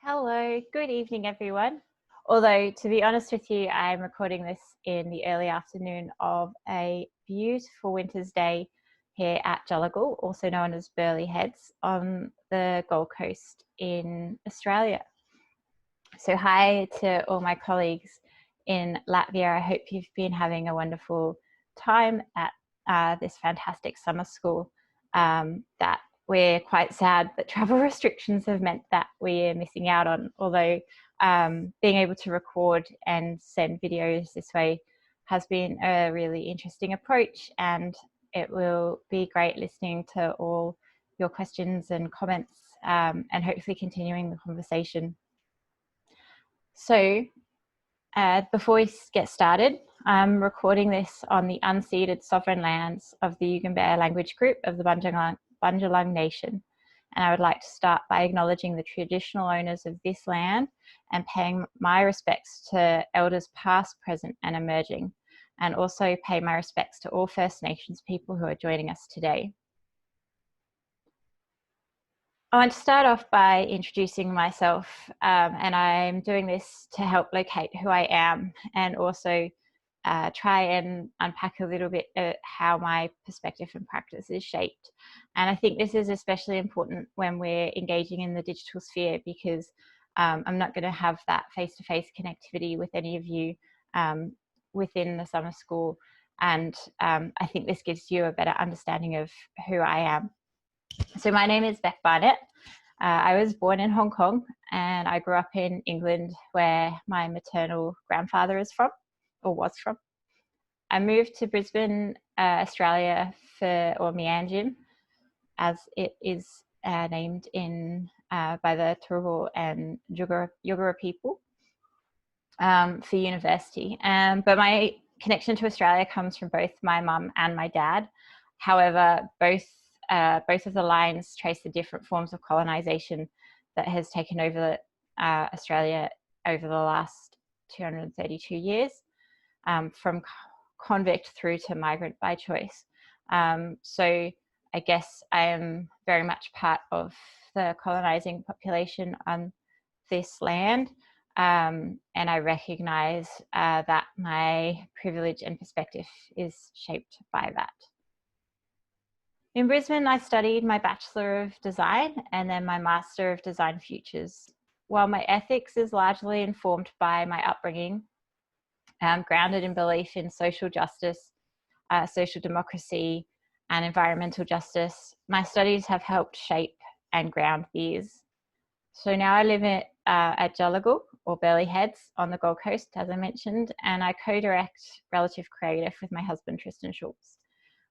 Hello, good evening everyone. Although to be honest with you, I'm recording this in the early afternoon of a beautiful winter's day here at Gulligal, also known as Burleigh Heads on the Gold Coast in Australia. So hi to all my colleagues in Latvia. I hope you've been having a wonderful time at this fantastic summer school that we're quite sad that travel restrictions have meant that we're missing out on, although being able to record and send videos this way has been a really interesting approach, and it will be great listening to all your questions and comments and hopefully continuing the conversation. So before we get started, I'm recording this on the unceded sovereign lands of the Yugambeh language group of the Bundjalung Nation. And I would like to start by acknowledging the traditional owners of this land and paying my respects to elders past, present and emerging, and also pay my respects to all First Nations people who are joining us today. I want to start off by introducing myself, and I'm doing this to help locate who I am and also try and unpack a little bit how my perspective and practice is shaped. And I think this is especially important when we're engaging in the digital sphere, because I'm not going to have that face-to-face connectivity with any of you within the summer school. And I think this gives you a better understanding of who I am. So my name is Bec Barnett. I was born in Hong Kong and I grew up in England, where my maternal grandfather is from, or was from. I moved to Brisbane, Australia or Meanjin, as it is named by the Turrbal and Yugara people, for university. But my connection to Australia comes from both my mum and my dad. However, both of the lines trace the different forms of colonisation that has taken over Australia over the last 232 years, from convict through to migrant by choice. So I guess I am very much part of the colonising population on this land, and I recognise that my privilege and perspective is shaped by that. In Brisbane, I studied my Bachelor of Design and then my Master of Design Futures. While my ethics is largely informed by my upbringing, grounded in belief in social justice, social democracy, and environmental justice, my studies have helped shape and ground these. So now I live at Gulligal, or Burleigh Heads, on the Gold Coast, as I mentioned, and I co-direct Relative Creative with my husband, Tristan Schultz.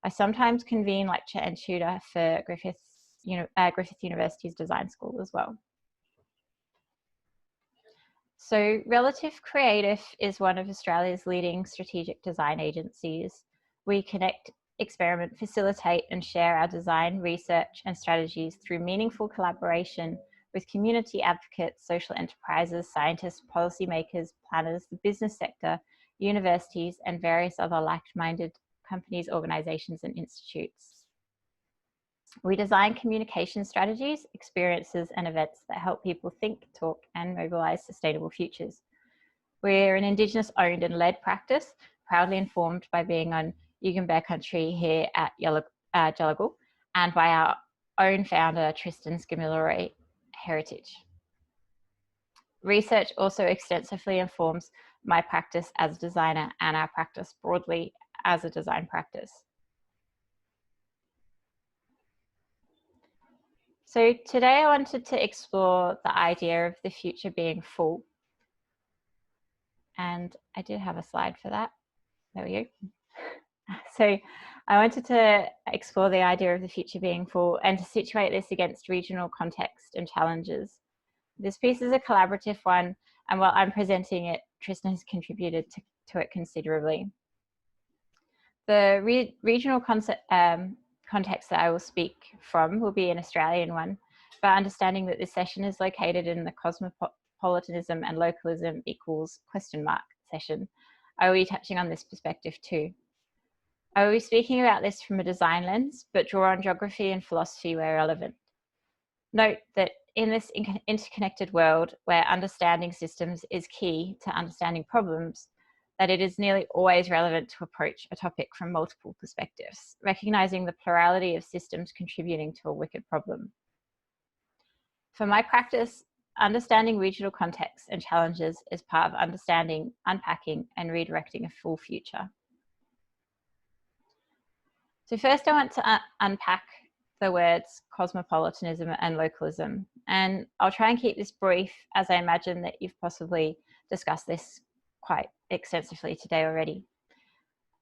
I sometimes convene, lecture and tutor for Griffith University's design school as well. So Relative Creative is one of Australia's leading strategic design agencies. We connect, experiment, facilitate and share our design, research and strategies through meaningful collaboration with community advocates, social enterprises, scientists, policymakers, planners, the business sector, universities and various other like-minded companies, organizations and institutes. We design communication strategies, experiences and events that help people think, talk and mobilize sustainable futures. We're an Indigenous owned and led practice, proudly informed by being on Yugambeh country here at Gulligal, and by our own founder, Tristan's Gamilaroi heritage. Research also extensively informs my practice as a designer and our practice broadly as a design practice. So today I wanted to explore the idea of the future being full. And I did have a slide for that. There we go. So I wanted to explore the idea of the future being full and to situate this against regional context and challenges. This piece is a collaborative one, and while I'm presenting it, Tristan has contributed to it considerably. The regional context that I will speak from will be an Australian one, but understanding that this session is located in the cosmopolitanism and localism equals ? Session, I will be touching on this perspective too. I will be speaking about this from a design lens, but draw on geography and philosophy where relevant. Note that in this interconnected world where understanding systems is key to understanding problems, that it is nearly always relevant to approach a topic from multiple perspectives, recognizing the plurality of systems contributing to a wicked problem. For my practice, understanding regional contexts and challenges is part of understanding, unpacking, and redirecting a full future. So first I want to unpack the words cosmopolitanism and localism, and I'll try and keep this brief, as I imagine that you've possibly discussed this quite extensively today already.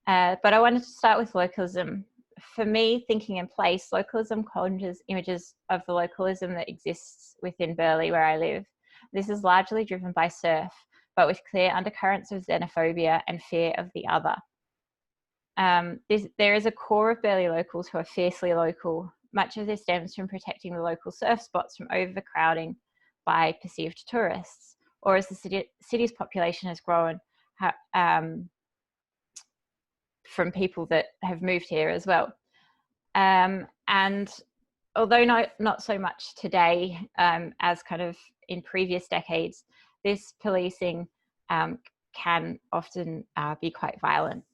But I wanted to start with localism. For me, thinking in place, localism conjures images of the localism that exists within Burleigh, where I live. This is largely driven by surf, but with clear undercurrents of xenophobia and fear of the other. There is a core of Burleigh locals who are fiercely local. Much of this stems from protecting the local surf spots from overcrowding by perceived tourists, or as the city's population has grown from people that have moved here as well. And although not so much today as kind of in previous decades, this policing can often be quite violent.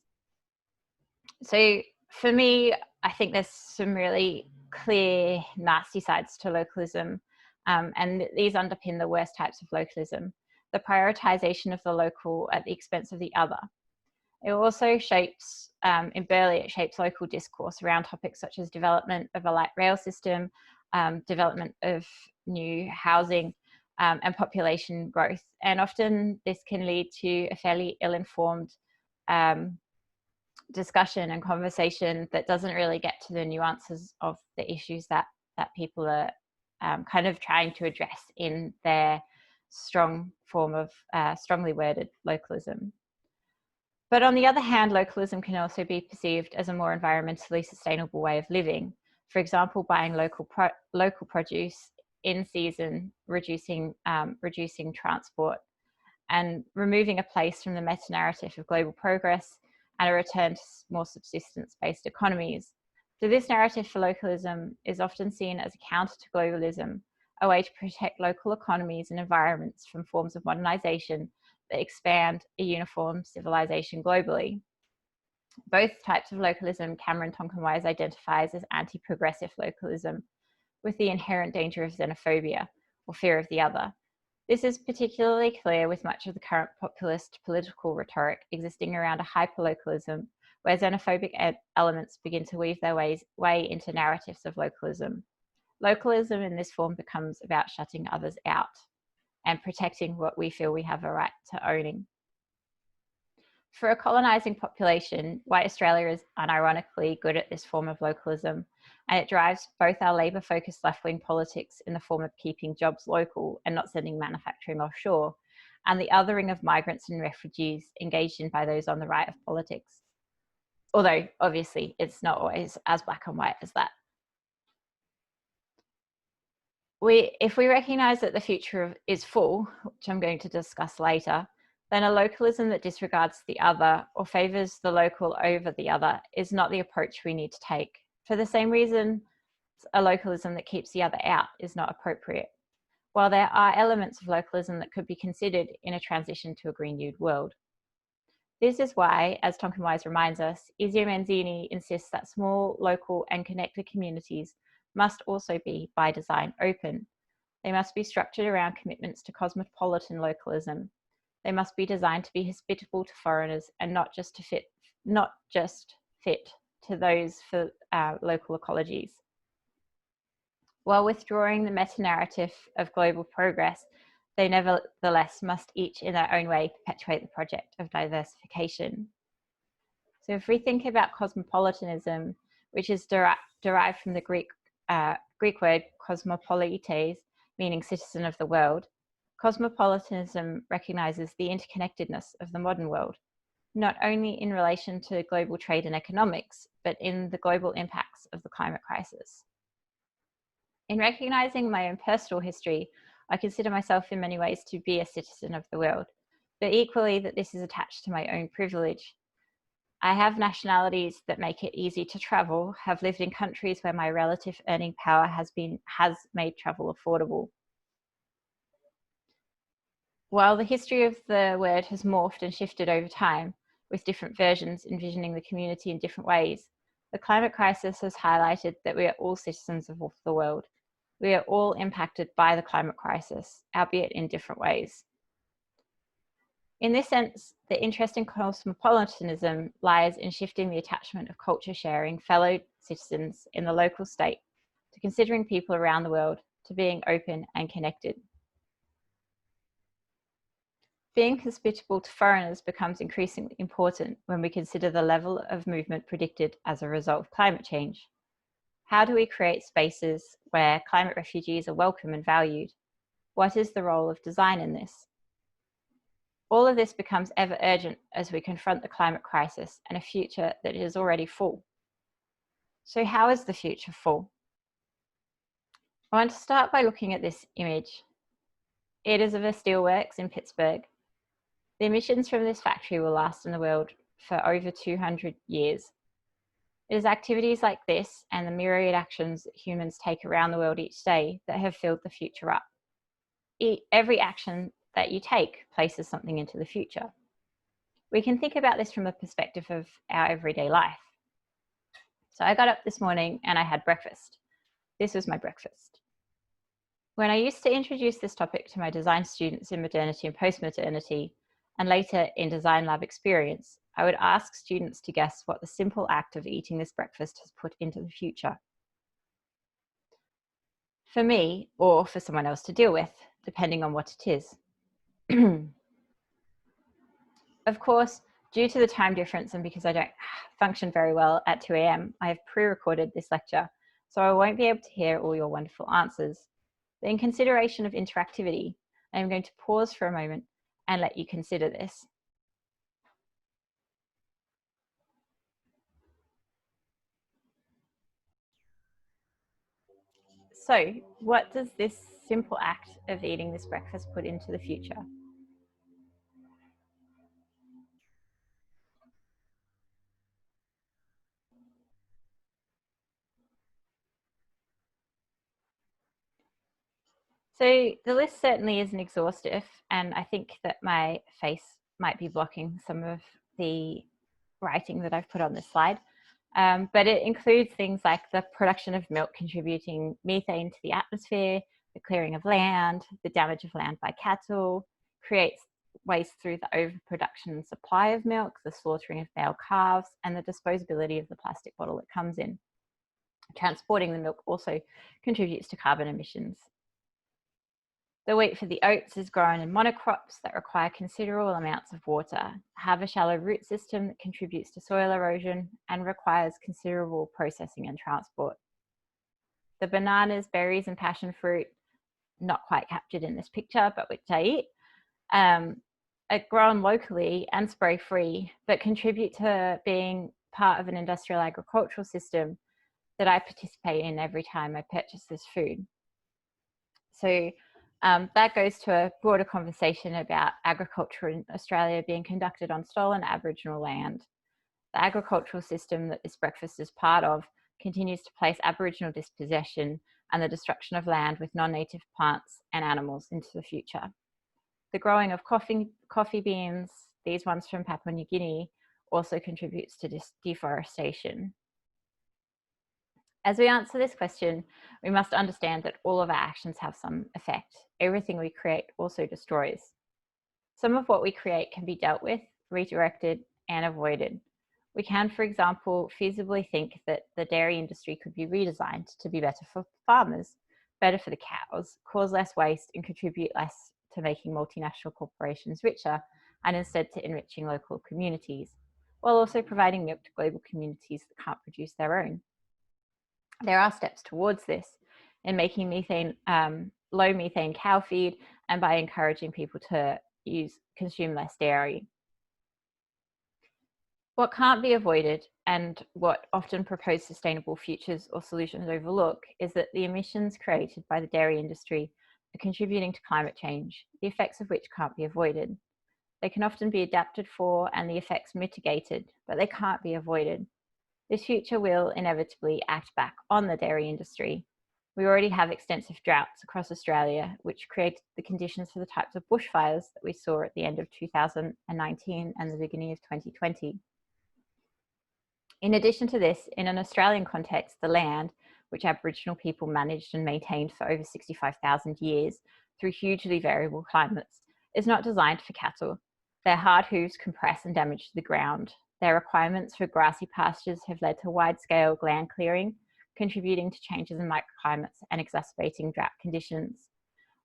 So for me, I think there's some really clear nasty sides to localism, and these underpin the worst types of localism. The prioritization of the local at the expense of the other. It also shapes, in Burleigh, it shapes local discourse around topics such as development of a light rail system, development of new housing, and population growth. And often this can lead to a fairly ill-informed discussion and conversation that doesn't really get to the nuances of the issues that people are kind of trying to address in their strong form of strongly worded localism. But on the other hand, localism can also be perceived as a more environmentally sustainable way of living. For example, buying local produce in season, reducing transport, and removing a place from the meta-narrative of global progress and a return to more subsistence-based economies. So this narrative for localism is often seen as a counter to globalism, a way to protect local economies and environments from forms of modernization that expand a uniform civilization globally. Both types of localism Cameron Tonkin-Wise identifies as anti-progressive localism, with the inherent danger of xenophobia, or fear of the other. This is particularly clear with much of the current populist political rhetoric existing around a hyperlocalism, where xenophobic elements begin to weave their way into narratives of localism. Localism in this form becomes about shutting others out and protecting what we feel we have a right to owning. For a colonising population, white Australia is unironically good at this form of localism, and it drives both our labour-focused left-wing politics in the form of keeping jobs local and not sending manufacturing offshore, and the othering of migrants and refugees engaged in by those on the right of politics. Although, obviously, it's not always as black and white as that. If we recognise that the future is full, which I'm going to discuss later, then a localism that disregards the other or favours the local over the other is not the approach we need to take. For the same reason, a localism that keeps the other out is not appropriate. While there are elements of localism that could be considered in a transition to a Green New world. This is why, as Tonkin-Wise reminds us, Ezio Manzini insists that small, local and connected communities must also be, by design, open. They must be structured around commitments to cosmopolitan localism. They must be designed to be hospitable to foreigners and not just fit to those for local ecologies. While withdrawing the meta-narrative of global progress, they nevertheless must each in their own way perpetuate the project of diversification. So if we think about cosmopolitanism, which is derived from the Greek word cosmopolites, meaning citizen of the world, cosmopolitanism recognises the interconnectedness of the modern world, not only in relation to global trade and economics, but in the global impacts of the climate crisis. In recognising my own personal history, I consider myself in many ways to be a citizen of the world, but equally that this is attached to my own privilege. I have nationalities that make it easy to travel, have lived in countries where my relative earning power has made travel affordable. While the history of the word has morphed and shifted over time, with different versions envisioning the community in different ways, the climate crisis has highlighted that we are all citizens of the world. We are all impacted by the climate crisis, albeit in different ways. In this sense, the interest in cosmopolitanism lies in shifting the attachment of culture sharing fellow citizens in the local state to considering people around the world, to being open and connected. Being hospitable to foreigners becomes increasingly important when we consider the level of movement predicted as a result of climate change. How do we create spaces where climate refugees are welcome and valued? What is the role of design in this? All of this becomes ever urgent as we confront the climate crisis and a future that is already full. So how is the future full? I want to start by looking at this image. It is of a steelworks in Pittsburgh. The emissions from this factory will last in the world for over 200 years. It is activities like this and the myriad actions that humans take around the world each day that have filled the future up. Every action that you take places something into the future. We can think about this from the perspective of our everyday life. So I got up this morning and I had breakfast. This was my breakfast. When I used to introduce this topic to my design students in modernity and post-modernity, and later in design lab experience, I would ask students to guess what the simple act of eating this breakfast has put into the future. For me, or for someone else to deal with, depending on what it is. Of course, due to the time difference and because I don't function very well at 2 a.m, I have pre-recorded this lecture, so I won't be able to hear all your wonderful answers. But in consideration of interactivity, I am going to pause for a moment and let you consider this. So, what does this simple act of eating this breakfast put into the future? So the list certainly isn't exhaustive, and I think that my face might be blocking some of the writing that I've put on this slide. But it includes things like the production of milk contributing methane to the atmosphere, the clearing of land, the damage of land by cattle, creates waste through the overproduction and supply of milk, the slaughtering of male calves, and the disposability of the plastic bottle it comes in. Transporting the milk also contributes to carbon emissions. The wheat for the oats is grown in monocrops that require considerable amounts of water, have a shallow root system that contributes to soil erosion, and requires considerable processing and transport. The bananas, berries, and passion fruit, not quite captured in this picture, but which I eat, are grown locally and spray-free, but contribute to being part of an industrial agricultural system that I participate in every time I purchase this food. So that goes to a broader conversation about agriculture in Australia being conducted on stolen Aboriginal land. The agricultural system that this breakfast is part of continues to place Aboriginal dispossession and the destruction of land with non-native plants and animals into the future. The growing of coffee beans, these ones from Papua New Guinea, also contributes to deforestation. As we answer this question, we must understand that all of our actions have some effect. Everything we create also destroys. Some of what we create can be dealt with, redirected, and avoided. We can, for example, feasibly think that the dairy industry could be redesigned to be better for farmers, better for the cows, cause less waste, and contribute less to making multinational corporations richer, and instead to enriching local communities, while also providing milk to global communities that can't produce their own. There are steps towards this in making methane, low methane cow feed, and by encouraging people to consume less dairy. What can't be avoided, and what often proposed sustainable futures or solutions overlook, is that the emissions created by the dairy industry are contributing to climate change, the effects of which can't be avoided. They can often be adapted for and the effects mitigated, but they can't be avoided. This future will inevitably act back on the dairy industry. We already have extensive droughts across Australia, which created the conditions for the types of bushfires that we saw at the end of 2019 and the beginning of 2020. In addition to this, in an Australian context, the land, which Aboriginal people managed and maintained for over 65,000 years through hugely variable climates, is not designed for cattle. Their hard hooves compress and damage the ground. Their requirements for grassy pastures have led to wide-scale land clearing, contributing to changes in microclimates and exacerbating drought conditions.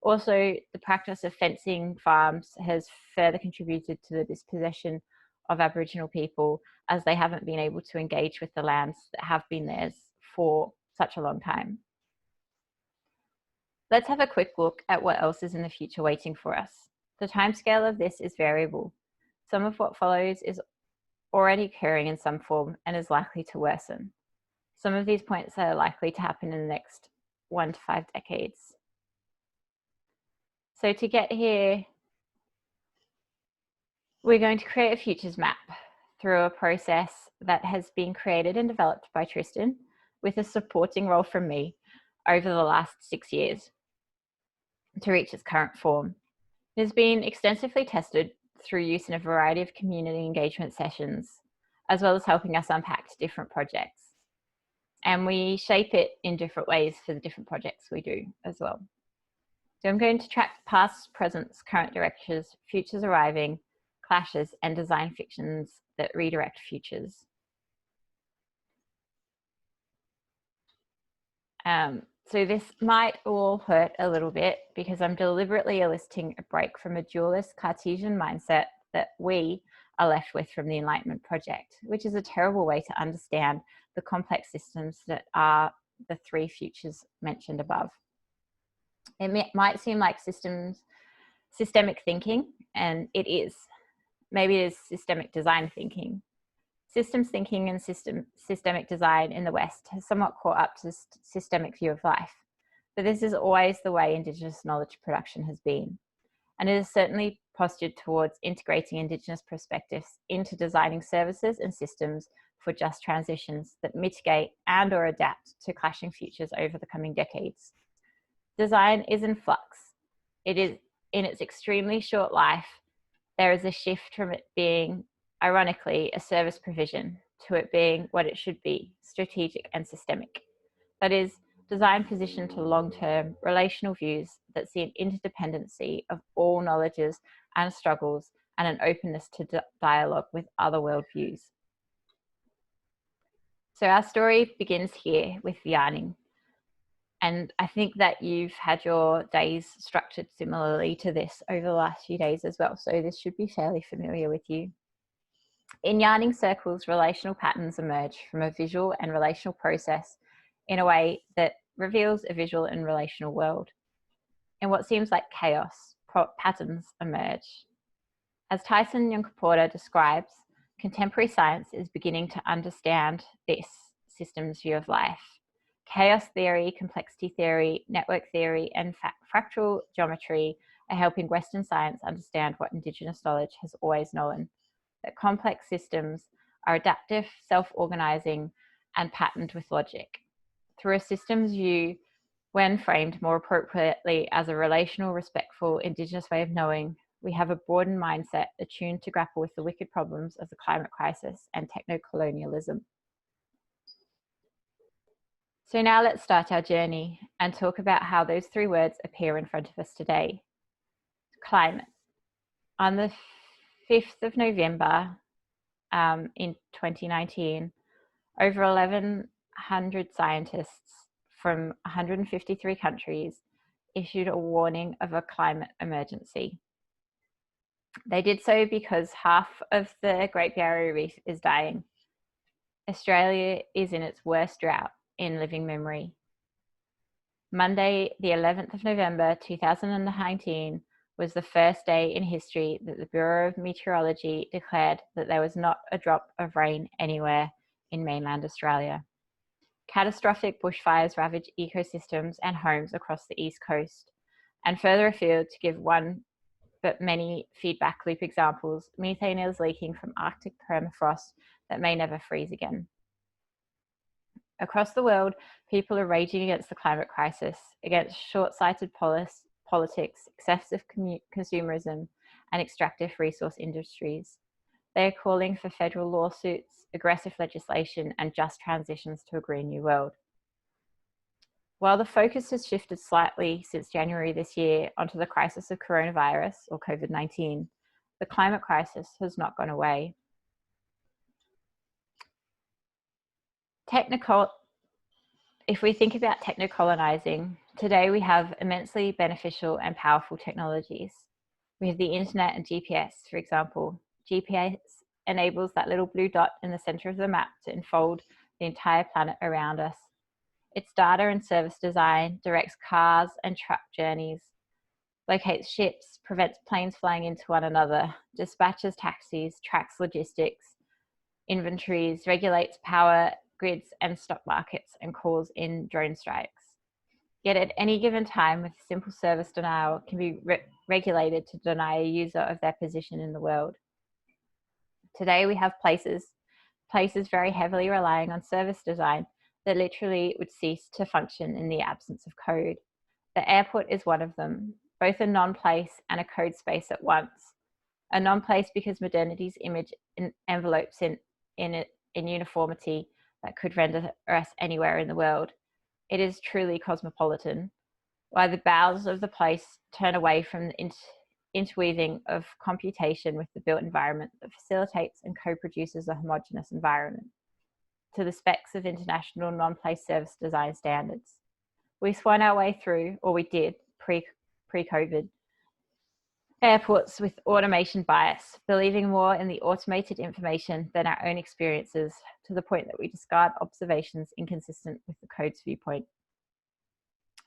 Also, the practice of fencing farms has further contributed to the dispossession of Aboriginal people, as they haven't been able to engage with the lands that have been theirs for such a long time. Let's have a quick look at what else is in the future waiting for us. The timescale of this is variable. Some of what follows is already occurring in some form and is likely to worsen. Some of these points are likely to happen in the next 1 to 5 decades. So to get here, we're going to create a futures map through a process that has been created and developed by Tristan with a supporting role from me over the last 6 years to reach its current form. It has been extensively tested through use in a variety of community engagement sessions, as well as helping us unpack different projects. And we shape it in different ways for the different projects we do as well. So I'm going to track past, presents, current directions, futures arriving, clashes, and design fictions that redirect futures. So this might all hurt a little bit because I'm deliberately eliciting a break from a dualist Cartesian mindset that we are left with from the Enlightenment Project, which is a terrible way to understand the complex systems that are the 3 futures mentioned above. It might seem like systemic thinking, and it is. Maybe it is systemic design thinking. Systems thinking and systemic design in the West has somewhat caught up to systemic view of life, but this is always the way Indigenous knowledge production has been. And it is certainly postured towards integrating Indigenous perspectives into designing services and systems for just transitions that mitigate and or adapt to clashing futures over the coming decades. Design is in flux. It is in its extremely short life. There is a shift from it being, ironically, a service provision to it being what it should be, strategic and systemic. That is, design positioned to long-term relational views that see an interdependency of all knowledges and struggles and an openness to dialogue with other worldviews. So our story begins here with yarning. And I think that you've had your days structured similarly to this over the last few days as well. So this should be fairly familiar with you. In yarning circles, relational patterns emerge from a visual and relational process in a way that reveals a visual and relational world. In what seems like chaos, patterns emerge. As Tyson Yunkaporta describes, contemporary science is beginning to understand this systems view of life. Chaos theory, complexity theory, network theory, and fractal geometry are helping Western science understand what Indigenous knowledge has always known, that complex systems are adaptive, self-organizing, and patterned with logic. Through a systems view, when framed more appropriately as a relational, respectful, Indigenous way of knowing, we have a broadened mindset attuned to grapple with the wicked problems of the climate crisis and techno-colonialism. So now let's start our journey and talk about how those 3 words appear in front of us today. Climate. On the 5th of November in 2019, over 1,100 scientists from 153 countries issued a warning of a climate emergency. They did so because half of the Great Barrier Reef is dying. Australia is in its worst drought in living memory. Monday, the 11th of November 2019 was the first day in history that the Bureau of Meteorology declared that there was not a drop of rain anywhere in mainland Australia. Catastrophic bushfires ravaged ecosystems and homes across the East Coast. And further afield, to give one but many feedback loop examples, methane is leaking from Arctic permafrost that may never freeze again. Across the world, people are raging against the climate crisis, against short-sighted politics, excessive consumerism, and extractive resource industries. They are calling for federal lawsuits, aggressive legislation, and just transitions to a Green New World. While the focus has shifted slightly since January this year onto the crisis of coronavirus, or COVID-19, the climate crisis has not gone away. If we think about technocolonizing, today we have immensely beneficial and powerful technologies. We have the internet and GPS, for example. GPS enables that little blue dot in the center of the map to enfold the entire planet around us. Its data and service design directs cars and truck journeys, locates ships, prevents planes flying into one another, dispatches taxis, tracks logistics, inventories, regulates power grids and stock markets, and calls in drone strikes. Yet at any given time, with simple service denial, can be regulated to deny a user of their position in the world. Today we have places very heavily relying on service design that literally would cease to function in the absence of code. The airport is one of them, both a non-place and a code space at once. A non-place because modernity's image envelopes in uniformity that could render us anywhere in the world. It is truly cosmopolitan, while the bowels of the place turn away from the interweaving of computation with the built environment that facilitates and co-produces a homogeneous environment to the specs of international non-place service design standards. We swung our way through, or we did, pre-COVID, airports with automation bias, believing more in the automated information than our own experiences, to the point that we discard observations inconsistent with the code's viewpoint.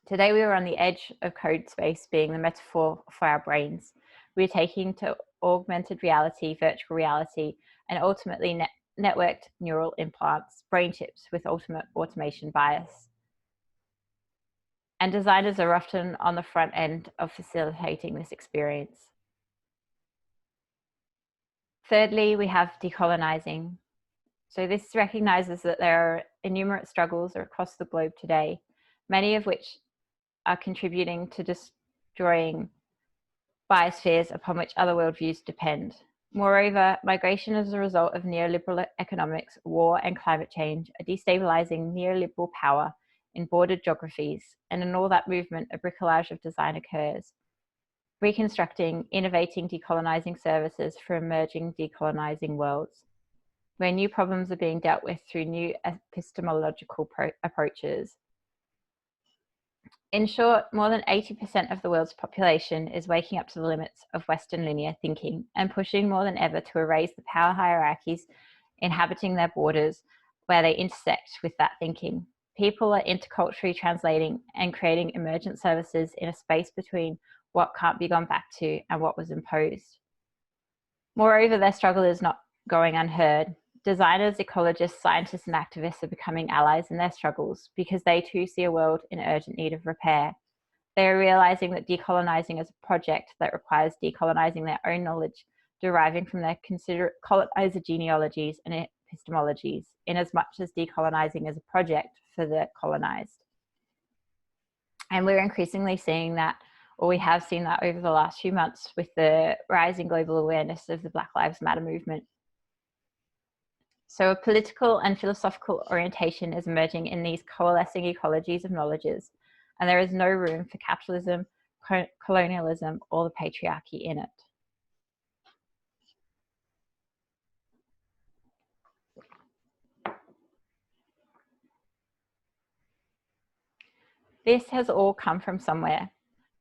Today we are on the edge of code space being the metaphor for our brains. We are taking to augmented reality, virtual reality, and ultimately networked neural implants, brain chips with ultimate automation bias. And designers are often on the front end of facilitating this experience. Thirdly, we have decolonizing. So this recognizes that there are innumerable struggles across the globe today, many of which are contributing to destroying biospheres upon which other worldviews depend. Moreover, migration as a result of neoliberal economics, war, and climate change are destabilizing neoliberal power in bordered geographies, and in all that movement, a bricolage of design occurs, reconstructing, innovating, decolonizing services for emerging decolonizing worlds, where new problems are being dealt with through new epistemological approaches. In short, more than 80% of the world's population is waking up to the limits of Western linear thinking and pushing more than ever to erase the power hierarchies inhabiting their borders where they intersect with that thinking. People are interculturally translating and creating emergent services in a space between what can't be gone back to and what was imposed. Moreover, their struggle is not going unheard. Designers, ecologists, scientists, and activists are becoming allies in their struggles because they too see a world in urgent need of repair. They are realizing that decolonizing is a project that requires decolonizing their own knowledge, deriving from their considerate colonizer genealogies and epistemologies, in as much as decolonizing is a project for the colonized. And we're increasingly seeing that, or we have seen that over the last few months with the rising global awareness of the Black Lives Matter movement. So a political and philosophical orientation is emerging in these coalescing ecologies of knowledges, and there is no room for capitalism, colonialism, or the patriarchy in it. This has all come from somewhere.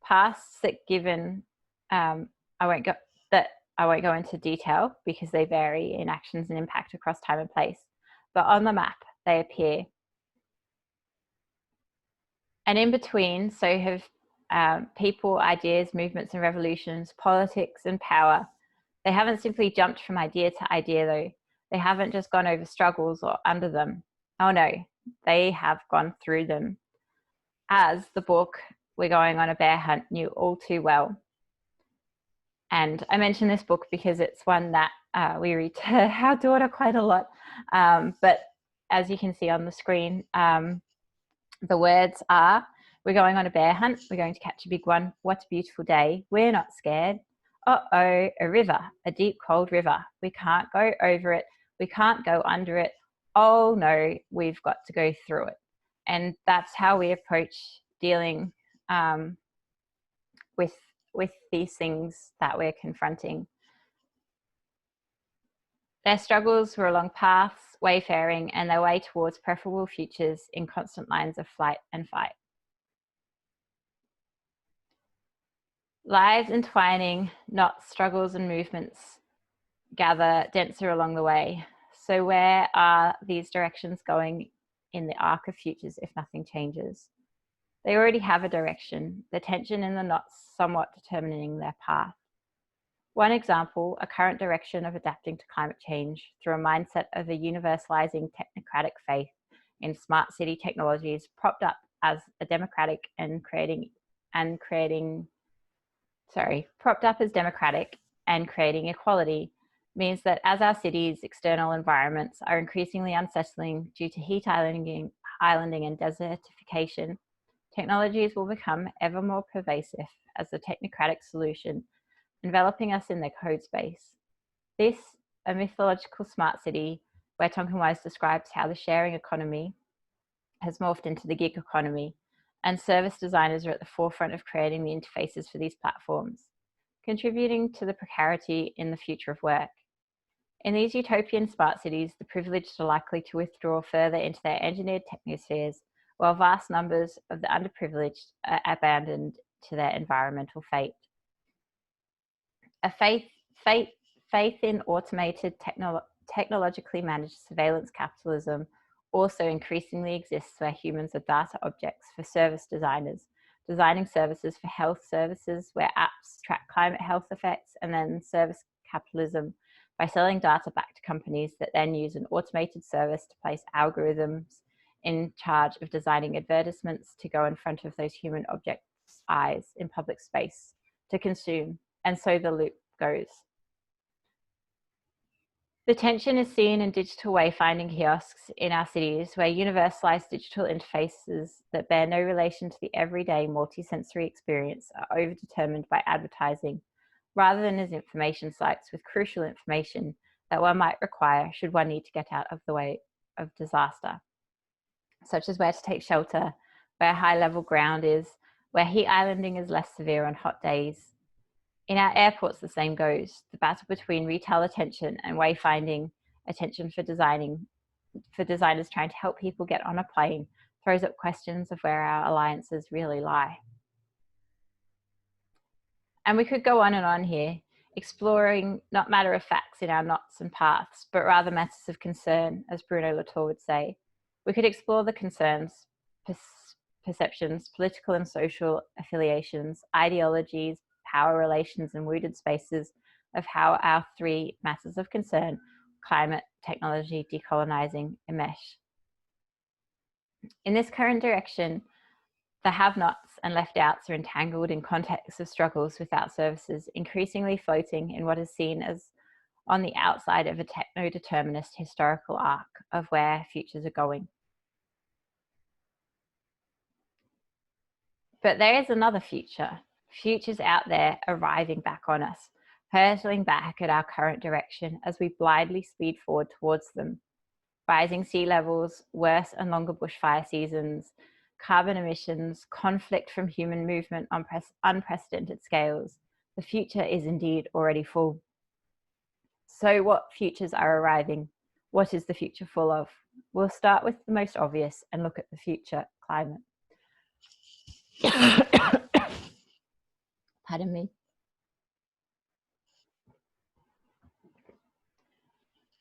Pasts that given, I won't go into detail because they vary in actions and impact across time and place, but on the map they appear. And in between, so have people, ideas, movements and revolutions, politics and power. They haven't simply jumped from idea to idea though. They haven't just gone over struggles or under them. Oh no, they have gone through them. As the book We're Going on a Bear Hunt knew all too well. And I mention this book because it's one that we read to our daughter quite a lot. But as you can see on the screen, the words are, we're going on a bear hunt, we're going to catch a big one, what a beautiful day, we're not scared, uh-oh, a river, a deep cold river, we can't go over it, we can't go under it, oh no, we've got to go through it. And that's how we approach dealing with these things that we're confronting. Their struggles were along paths, wayfaring, and their way towards preferable futures in constant lines of flight and fight. Lives entwining, knots, struggles, and movements gather denser along the way. So where are these directions going in the arc of futures if nothing changes? They already have a direction, the tension in the knots somewhat determining their path. One example, a current direction of adapting to climate change through a mindset of a universalizing technocratic faith in smart city technologies propped up as democratic and creating equality means that as our cities' external environments are increasingly unsettling due to heat islanding and desertification, technologies will become ever more pervasive as the technocratic solution, enveloping us in their code space. This, a mythological smart city where Tonkin Wise describes how the sharing economy has morphed into the gig economy, and service designers are at the forefront of creating the interfaces for these platforms, contributing to the precarity in the future of work. In these utopian smart cities, the privileged are likely to withdraw further into their engineered technospheres, while vast numbers of the underprivileged are abandoned to their environmental fate. A faith in automated technologically managed surveillance capitalism also increasingly exists where humans are data objects for service designers, designing services for health services where apps track climate health effects, and then service capitalism by selling data back to companies that then use an automated service to place algorithms in charge of designing advertisements to go in front of those human objects' eyes in public space to consume. And so the loop goes. The tension is seen in digital wayfinding kiosks in our cities, where universalized digital interfaces that bear no relation to the everyday multisensory experience are overdetermined by advertising, rather than as information sites with crucial information that one might require should one need to get out of the way of disaster, such as where to take shelter, where high-level ground is, where heat islanding is less severe on hot days. In our airports, the same goes. The battle between retail attention and wayfinding attention for designers trying to help people get on a plane throws up questions of where our alliances really lie. And we could go on and on here, exploring not matter of facts in our knots and paths, but rather matters of concern, as Bruno Latour would say. We could explore the concerns, perceptions, political and social affiliations, ideologies, power relations, and wounded spaces of how our three matters of concern, climate, technology, decolonizing, enmesh. In this current direction, the have-nots and left-outs are entangled in contexts of struggles without services, increasingly floating in what is seen as on the outside of a techno-determinist historical arc of where futures are going. But there is another future. Futures out there arriving back on us, hurtling back at our current direction as we blindly speed forward towards them. Rising sea levels, worse and longer bushfire seasons, carbon emissions, conflict from human movement on unprecedented scales. The future is indeed already full. So what futures are arriving? What is the future full of? We'll start with the most obvious and look at the future climate. Pardon me.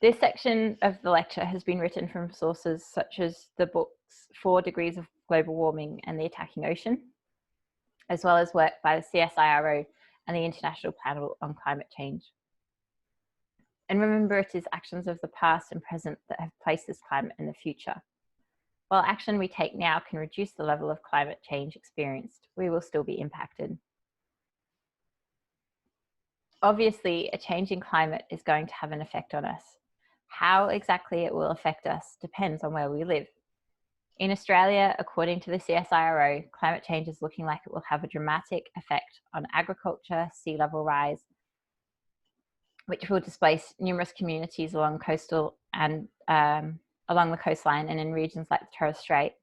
This section of the lecture has been written from sources such as the books 4 Degrees of Global Warming and the Attacking Ocean, as well as work by the CSIRO and the International Panel on Climate Change. And remember, it is actions of the past and present that have placed this climate in the future. While action we take now can reduce the level of climate change experienced, we will still be impacted. Obviously, a changing climate is going to have an effect on us. How exactly it will affect us depends on where we live. In Australia, according to the CSIRO, climate change is looking like it will have a dramatic effect on agriculture, sea level rise, which will displace numerous communities along coastal and along the coastline and in regions like the Torres Strait.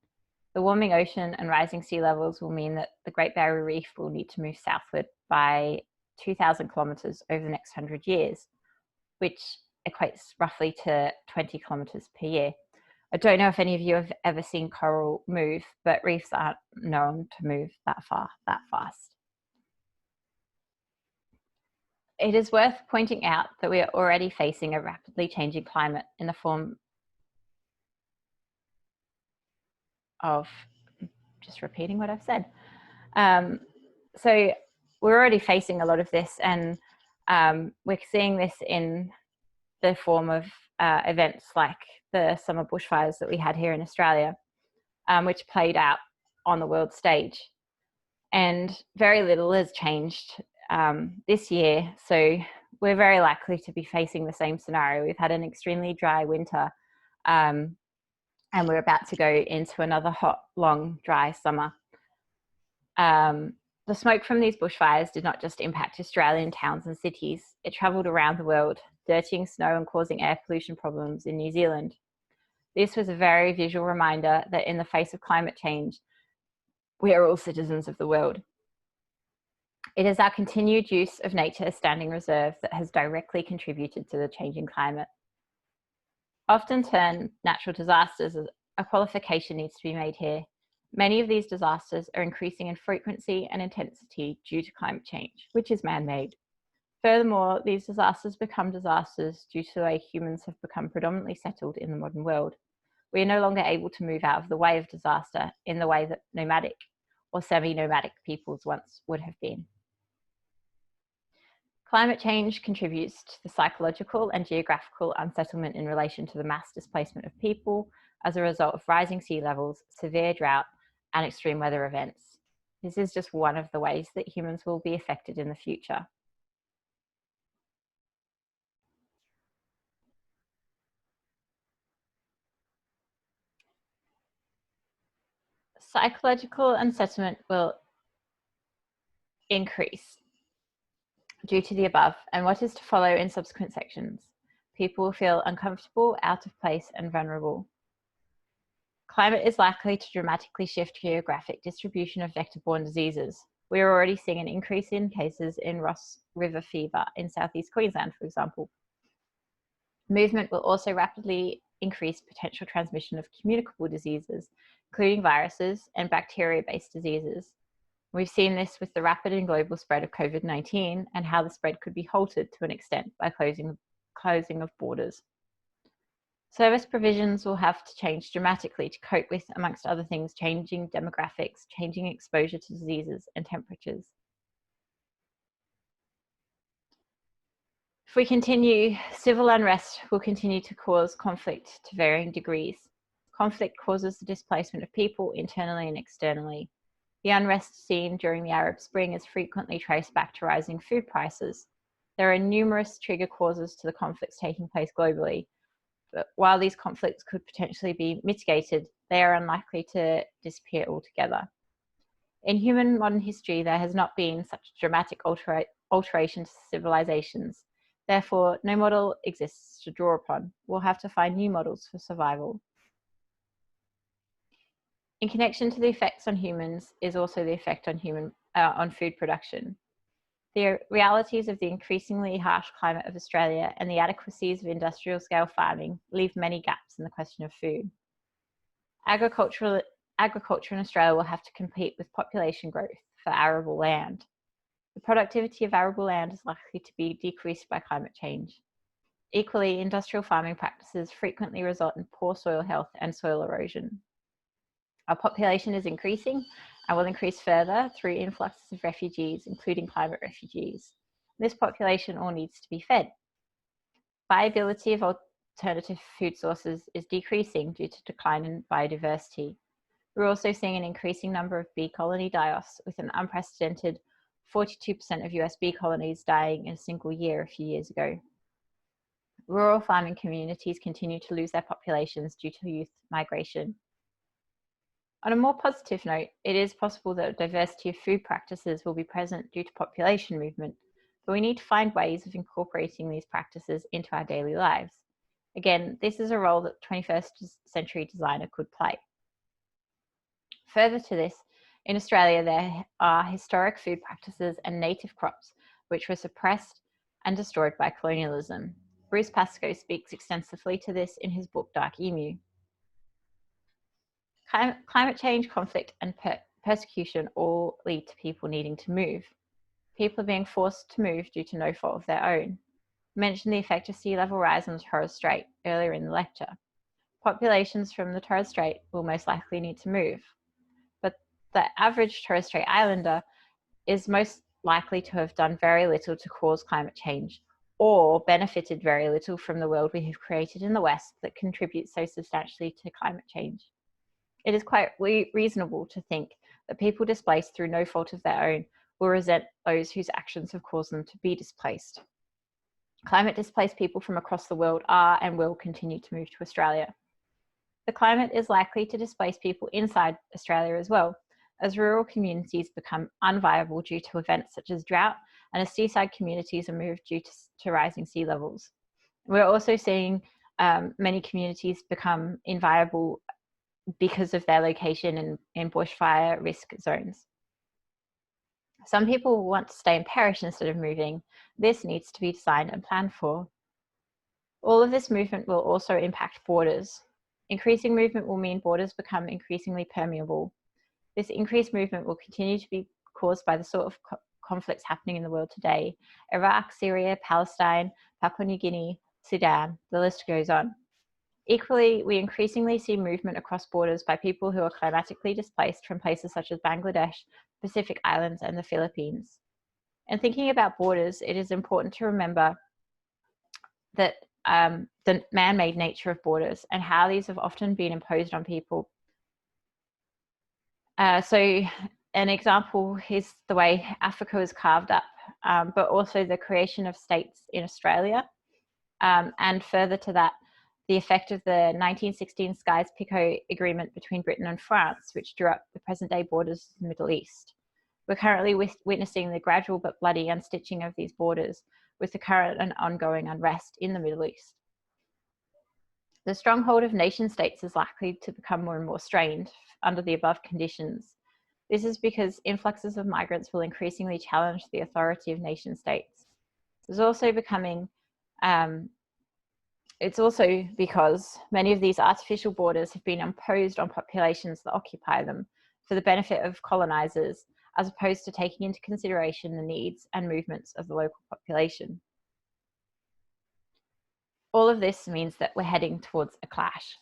The warming ocean and rising sea levels will mean that the Great Barrier Reef will need to move southward by 2,000 kilometres over the next 100 years, which equates roughly to 20 kilometres per year. I don't know if any of you have ever seen coral move, but reefs aren't known to move that fast. It is worth pointing out that we are already facing a rapidly changing climate in the form of, just repeating what I've said. So we're already facing a lot of this, and we're seeing this in the form of events like the summer bushfires that we had here in Australia, which played out on the world stage. And very little has changed this year, so we're very likely to be facing the same scenario. We've had an extremely dry winter, and we're about to go into another hot, long, dry summer. The smoke from these bushfires did not just impact Australian towns and cities, it travelled around the world, dirtying snow and causing air pollution problems in New Zealand. This was a very visual reminder that in the face of climate change, we are all citizens of the world. It is our continued use of nature as standing reserve that has directly contributed to the changing climate. Often termed natural disasters, a qualification needs to be made here. Many of these disasters are increasing in frequency and intensity due to climate change, which is man-made. Furthermore, these disasters become disasters due to the way humans have become predominantly settled in the modern world. We are no longer able to move out of the way of disaster in the way that nomadic or semi-nomadic peoples once would have been. Climate change contributes to the psychological and geographical unsettlement in relation to the mass displacement of people as a result of rising sea levels, severe drought, and extreme weather events. This is just one of the ways that humans will be affected in the future. Psychological unsettlement will increase due to the above and what is to follow in subsequent sections. People will feel uncomfortable, out of place, and vulnerable. Climate is likely to dramatically shift geographic distribution of vector-borne diseases. We are already seeing an increase in cases in Ross River fever in southeast Queensland, for example. Movement will also rapidly increase potential transmission of communicable diseases, including viruses and bacteria-based diseases. We've seen this with the rapid and global spread of COVID-19 and how the spread could be halted to an extent by closing of borders. Service provisions will have to change dramatically to cope with, amongst other things, changing demographics, changing exposure to diseases and temperatures. If we continue, civil unrest will continue to cause conflict to varying degrees. Conflict causes the displacement of people internally and externally. The unrest seen during the Arab Spring is frequently traced back to rising food prices. There are numerous trigger causes to the conflicts taking place globally, but while these conflicts could potentially be mitigated, they are unlikely to disappear altogether. In human modern history, there has not been such dramatic alteration to civilizations. Therefore, no model exists to draw upon. We'll have to find new models for survival. In connection to the effects on humans is also the effect on food production. The realities of the increasingly harsh climate of Australia and the adequacies of industrial scale farming leave many gaps in the question of food. Agriculture in Australia will have to compete with population growth for arable land. The productivity of arable land is likely to be decreased by climate change. Equally, industrial farming practices frequently result in poor soil health and soil erosion. Our population is increasing and will increase further through influxes of refugees, including climate refugees. This population all needs to be fed. Viability of alternative food sources is decreasing due to decline in biodiversity. We're also seeing an increasing number of bee colony die-offs, with an unprecedented 42% of US bee colonies dying in a single year a few years ago. Rural farming communities continue to lose their populations due to youth migration. On a more positive note, it is possible that a diversity of food practices will be present due to population movement, but we need to find ways of incorporating these practices into our daily lives. Again, this is a role that 21st century designer could play. Further to this, in Australia, there are historic food practices and native crops which were suppressed and destroyed by colonialism. Bruce Pascoe speaks extensively to this in his book Dark Emu. Climate change, conflict, and persecution all lead to people needing to move. People are being forced to move due to no fault of their own. I mentioned the effect of sea level rise on the Torres Strait earlier in the lecture. Populations from the Torres Strait will most likely need to move, but the average Torres Strait Islander is most likely to have done very little to cause climate change, or benefited very little from the world we have created in the West that contributes so substantially to climate change. It is quite reasonable to think that people displaced through no fault of their own will resent those whose actions have caused them to be displaced. Climate displaced people from across the world are and will continue to move to Australia. The climate is likely to displace people inside Australia as well, as rural communities become unviable due to events such as drought, and as seaside communities are moved due to rising sea levels. We're also seeing many communities become inviable because of their location in bushfire risk zones. Some people want to stay and perish instead of moving. This needs to be designed and planned for. All of this movement will also impact borders. Increasing movement will mean borders become increasingly permeable. This increased movement will continue to be caused by the sort of conflicts happening in the world today: Iraq, Syria, Palestine, Papua New Guinea, Sudan, the list goes on. Equally, we increasingly see movement across borders by people who are climatically displaced from places such as Bangladesh, Pacific Islands, and the Philippines. And thinking about borders, it is important to remember that the man-made nature of borders and how these have often been imposed on people. So an example is the way Africa was carved up, but also the creation of states in Australia. And further to that, the effect of the 1916 Sykes-Picot Agreement between Britain and France, which drew up the present-day borders of the Middle East. We're currently witnessing the gradual but bloody unstitching of these borders with the current and ongoing unrest in the Middle East. The stronghold of nation states is likely to become more and more strained under the above conditions. This is because influxes of migrants will increasingly challenge the authority of nation states. It's also because many of these artificial borders have been imposed on populations that occupy them for the benefit of colonizers, as opposed to taking into consideration the needs and movements of the local population. All of this means that we're heading towards a clash.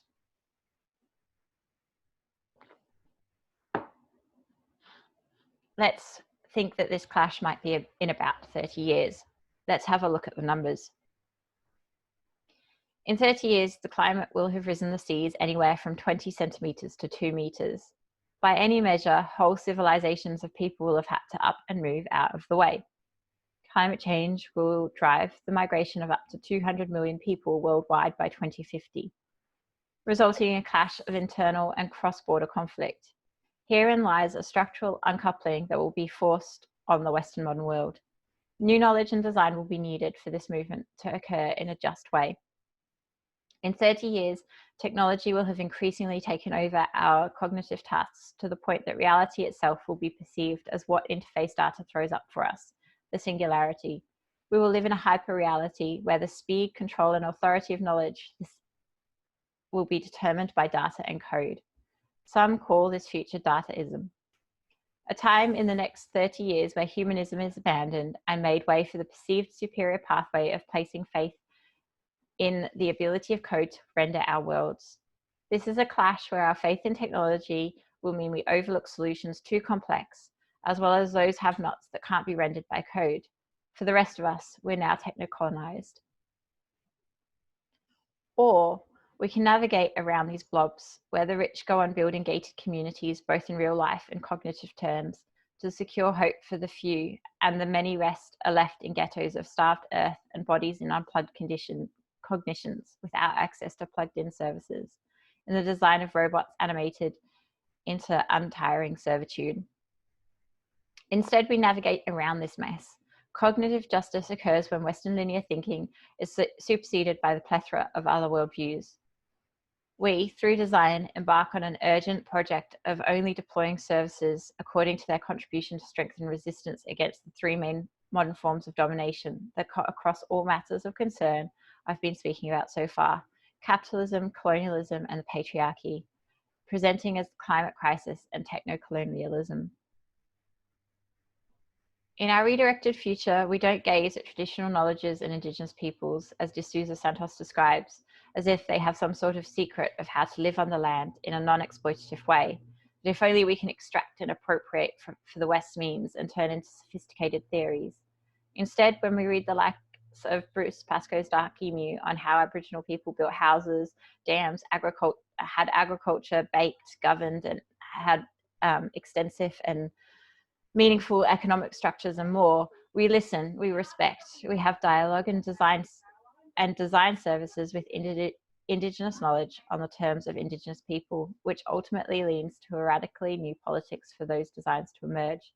Let's think that this clash might be in about 30 years. Let's have a look at the numbers. In 30 years, the climate will have risen the seas anywhere from 20 centimetres to 2 metres. By any measure, whole civilizations of people will have had to up and move out of the way. Climate change will drive the migration of up to 200 million people worldwide by 2050, resulting in a clash of internal and cross-border conflict. Herein lies a structural uncoupling that will be forced on the Western modern world. New knowledge and design will be needed for this movement to occur in a just way. In 30 years, technology will have increasingly taken over our cognitive tasks to the point that reality itself will be perceived as what interface data throws up for us, the singularity. We will live in a hyper-reality where the speed, control, and authority of knowledge will be determined by data and code. Some call this future dataism. A time in the next 30 years where humanism is abandoned and made way for the perceived superior pathway of placing faith in the ability of code to render our worlds. This is a clash where our faith in technology will mean we overlook solutions too complex, as well as those have-nots that can't be rendered by code. For the rest of us, we're now techno-colonized. Or we can navigate around these blobs, where the rich go on building gated communities, both in real life and cognitive terms, to secure hope for the few, and the many rest are left in ghettos of starved earth and bodies in unplugged condition, cognitions without access to plugged-in services, in the design of robots animated into untiring servitude. Instead, we navigate around this mess. Cognitive justice occurs when Western linear thinking is superseded by the plethora of other worldviews. We, through design, embark on an urgent project of only deploying services according to their contribution to strengthen resistance against the three main modern forms of domination that cut across all matters of concern I've been speaking about so far: capitalism, colonialism, and the patriarchy, presenting as the climate crisis and techno-colonialism. In our redirected future, we don't gaze at traditional knowledges and Indigenous peoples, as de Souza Santos describes, as if they have some sort of secret of how to live on the land in a non-exploitative way, that if only we can extract and appropriate for the West's means and turn into sophisticated theories. Instead, when we read the likes of Bruce Pascoe's Dark Emu on how Aboriginal people built houses, dams, had agriculture baked, governed, and had extensive and meaningful economic structures and more, we listen, we respect, we have dialogue and design services with Indigenous knowledge on the terms of Indigenous people, which ultimately leads to a radically new politics for those designs to emerge.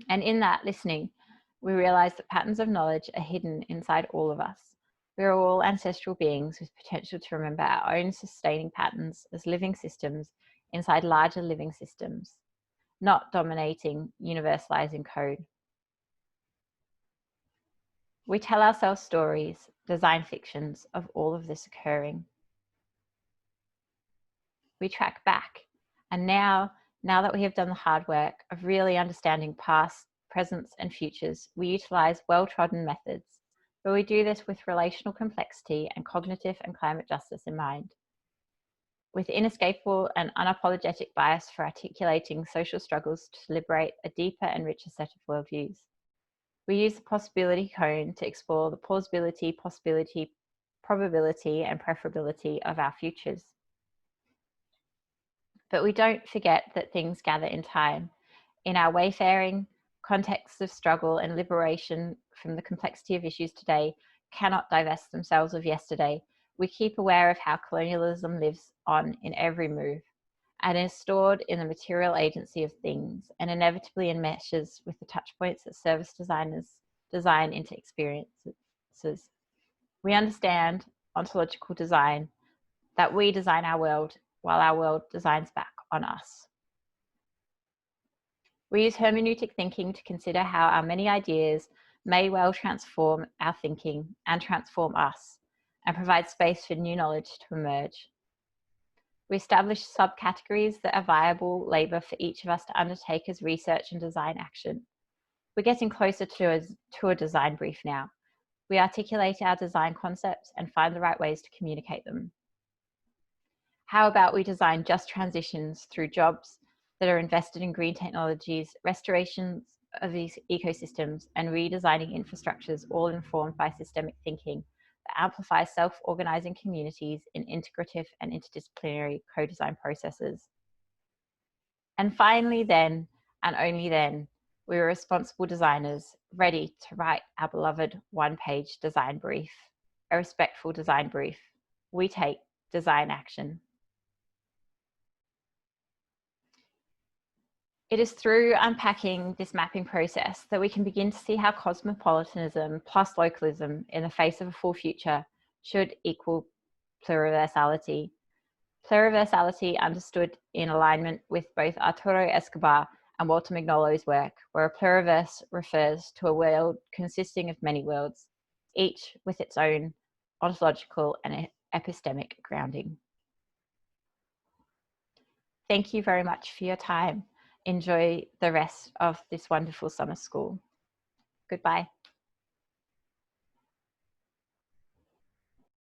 And in that listening, we realize that patterns of knowledge are hidden inside all of us. We are all ancestral beings with potential to remember our own sustaining patterns as living systems inside larger living systems, not dominating, universalizing code. We tell ourselves stories, design fictions of all of this occurring. We track back, and now that we have done the hard work of really understanding past, presents, and futures, we utilize well-trodden methods, but we do this with relational complexity and cognitive and climate justice in mind, with inescapable and unapologetic bias for articulating social struggles to liberate a deeper and richer set of worldviews. We use the possibility cone to explore the plausibility, possibility, probability, and preferability of our futures. But we don't forget that things gather in time. In our wayfaring, contexts of struggle and liberation from the complexity of issues today cannot divest themselves of yesterday. We keep aware of how colonialism lives on in every move and is stored in the material agency of things and inevitably enmeshes with the touch points that service designers design into experiences. We understand ontological design, that we design our world while our world designs back on us. We use hermeneutic thinking to consider how our many ideas may well transform our thinking and transform us, and provide space for new knowledge to emerge. We establish subcategories that are viable labour for each of us to undertake as research and design action. We're getting closer to a design brief now. We articulate our design concepts and find the right ways to communicate them. How about we design just transitions through jobs that are invested in green technologies, restorations of these ecosystems, and redesigning infrastructures, all informed by systemic thinking that amplifies self-organizing communities in integrative and interdisciplinary co-design processes. And finally then, and only then, we are responsible designers ready to write our beloved one-page design brief, a respectful design brief. We take design action. It is through unpacking this mapping process that we can begin to see how cosmopolitanism plus localism in the face of a full future should equal pluriversality. Pluriversality understood in alignment with both Arturo Escobar and Walter Magnolo's work, where a pluriverse refers to a world consisting of many worlds, each with its own ontological and epistemic grounding. Thank you very much for your time. Enjoy the rest of this wonderful summer school. Goodbye.